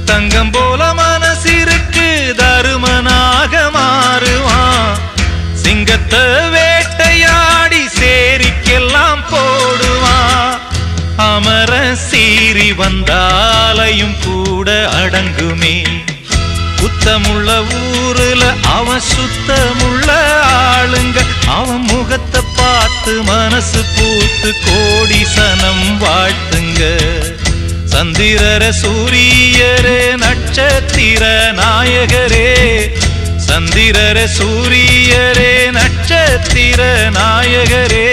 தங்கம் போல மனசிருக்கு தருமனாக மாறுவான். சிங்கத்தை வேட்டையாடி சேரிக்கெல்லாம் போடுவான். அமர சீறி வந்தாலையும் கூட அடங்குமே. குத்தமுள்ள ஊருல அவன் சுத்தமுள்ள ஆளுங்க. அவன் முகத்தை பார்த்து மனசு பூத்து கோடி சனம் வாழ்த்துங்க. சந்திரரே சூரியரே நட்சத்திர நாயகரே, சந்திரரே சூரியரே நட்சத்திர நாயகரே.